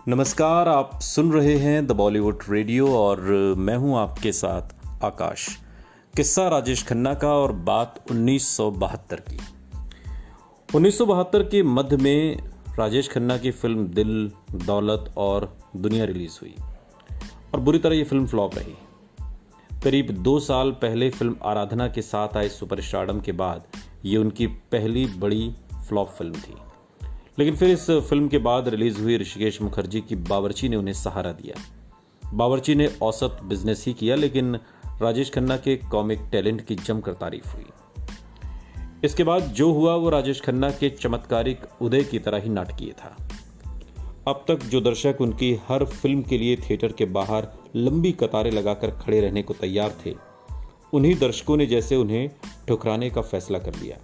नमस्कार, आप सुन रहे हैं द बॉलीवुड रेडियो और मैं हूं आपके साथ आकाश। किस्सा राजेश खन्ना का और बात 1972 की। 1972 के मध्य में राजेश खन्ना की फिल्म दिल, दौलत और दुनिया रिलीज हुई और बुरी तरह ये फिल्म फ्लॉप रही। करीब 2 साल पहले फिल्म आराधना के साथ आए सुपरस्टारडम के बाद ये उनकी पहली बड़ी फ्लॉप फिल्म थी। लेकिन फिर इस फिल्म के बाद रिलीज हुई ऋषिकेश मुखर्जी की बावर्ची ने उन्हें सहारा दिया। बावर्ची ने औसत बिजनेस ही किया, लेकिन राजेश खन्ना के कॉमिक टैलेंट की जमकर तारीफ हुई। इसके बाद जो हुआ वो राजेश खन्ना के चमत्कारिक उदय की तरह ही नाटकीय था। अब तक जो दर्शक उनकी हर फिल्म के लिए थिएटर के बाहर लंबी कतारें लगाकर खड़े रहने को तैयार थे, उन्हीं दर्शकों ने जैसे उन्हें ठुकराने का फैसला कर लिया।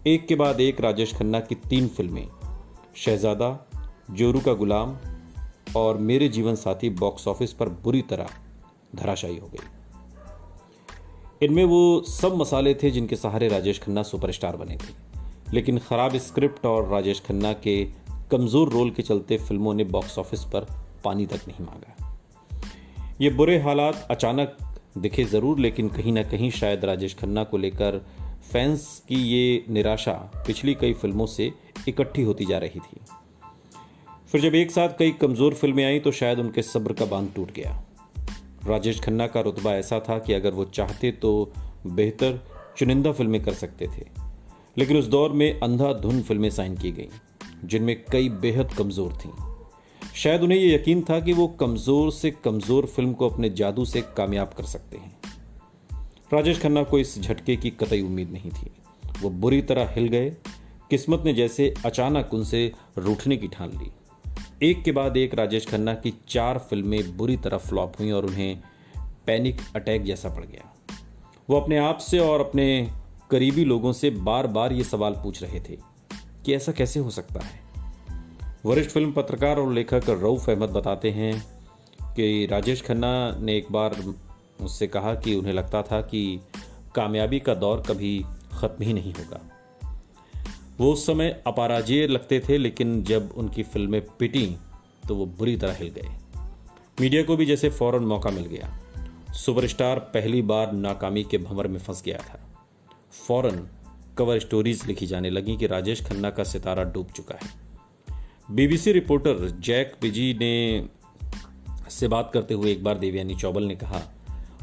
एक के बाद एक राजेश खन्ना की 3 फिल्में शहजादा, जोरू का गुलाम और मेरे जीवन साथी बॉक्स ऑफिस पर बुरी तरह धराशायी हो गई। इनमें वो सब मसाले थे जिनके सहारे राजेश खन्ना सुपरस्टार बने थे, लेकिन खराब स्क्रिप्ट और राजेश खन्ना के कमजोर रोल के चलते फिल्मों ने बॉक्स ऑफिस पर पानी तक नहीं मांगा। ये बुरे हालात अचानक दिखे जरूर, लेकिन कहीं ना कहीं शायद राजेश खन्ना को लेकर फैंस की ये निराशा पिछली कई फिल्मों से इकट्ठी होती जा रही थी। फिर जब एक साथ कई कमजोर फिल्में आई तो शायद उनके सब्र का बांध टूट गया। राजेश खन्ना का रुतबा ऐसा था कि अगर वो चाहते तो बेहतर चुनिंदा फिल्में कर सकते थे, लेकिन उस दौर में अंधाधुन फिल्में साइन की गईं जिनमें कई बेहद कमजोर थीं। शायद उन्हें यह यकीन था कि वो कमजोर से कमजोर फिल्म को अपने जादू से कामयाब कर सकते हैं। राजेश खन्ना को इस झटके की कतई उम्मीद नहीं थी। वो बुरी तरह हिल गए। किस्मत ने जैसे अचानक उनसे रूठने की ठान ली। एक के बाद एक राजेश खन्ना की 4 फिल्में बुरी तरह फ्लॉप हुई और उन्हें पैनिक अटैक जैसा पड़ गया। वो अपने आप से और अपने करीबी लोगों से बार बार ये सवाल पूछ रहे थे कि ऐसा कैसे हो सकता है। वरिष्ठ फिल्म पत्रकार और लेखक रऊफ अहमद बताते हैं कि राजेश खन्ना ने एक बार मुझसे कहा कि उन्हें लगता था कि कामयाबी का दौर कभी खत्म ही नहीं होगा। वो उस समय अपराजेय लगते थे, लेकिन जब उनकी फिल्में पिटी तो वो बुरी तरह हिल गए। मीडिया को भी जैसे फौरन मौका मिल गया। सुपरस्टार पहली बार नाकामी के भंवर में फंस गया था। फौरन कवर स्टोरीज लिखी जाने लगी कि राजेश खन्ना का सितारा डूब चुका है। बीबीसी रिपोर्टर जैक बिजी ने से बात करते हुए एक बार देवयानी चौबल ने कहा,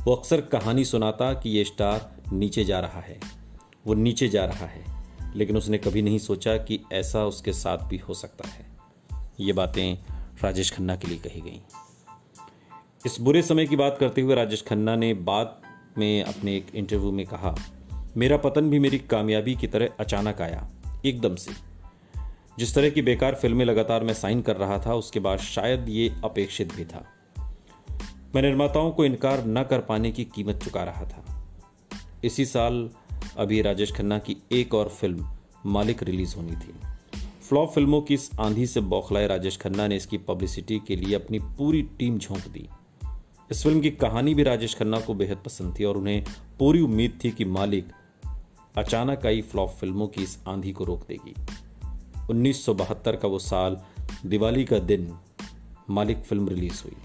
वो अक्सर कहानी सुनाता कि ये स्टार नीचे जा रहा है, वो नीचे जा रहा है, लेकिन उसने कभी नहीं सोचा कि ऐसा उसके साथ भी हो सकता है। ये बातें राजेश खन्ना के लिए कही गईं। इस बुरे समय की बात करते हुए राजेश खन्ना ने बाद में अपने एक इंटरव्यू में कहा, मेरा पतन भी मेरी कामयाबी की तरह अचानक आया, एकदम से। जिस तरह की बेकार फिल्में लगातार मैं साइन कर रहा था, उसके बाद शायद ये अपेक्षित भी था। मैं निर्माताओं को इनकार न कर पाने की कीमत चुका रहा था। इसी साल अभी राजेश खन्ना की एक और फिल्म मालिक रिलीज होनी थी। फ्लॉप फिल्मों की इस आंधी से बौखलाए राजेश खन्ना ने इसकी पब्लिसिटी के लिए अपनी पूरी टीम झोंक दी। इस फिल्म की कहानी भी राजेश खन्ना को बेहद पसंद थी और उन्हें पूरी उम्मीद थी कि मालिक अचानक आई फ्लॉप फिल्मों की इस आंधी को रोक देगी। 1972 का वो साल, दिवाली का दिन, मालिक फिल्म रिलीज हुई।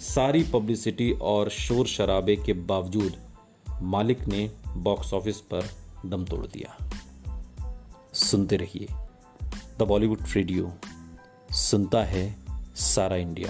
सारी पब्लिसिटी और शोर शराबे के बावजूद मालिक ने बॉक्स ऑफिस पर दम तोड़ दिया। सुनते रहिए द बॉलीवुड रेडियो, सुनता है सारा इंडिया।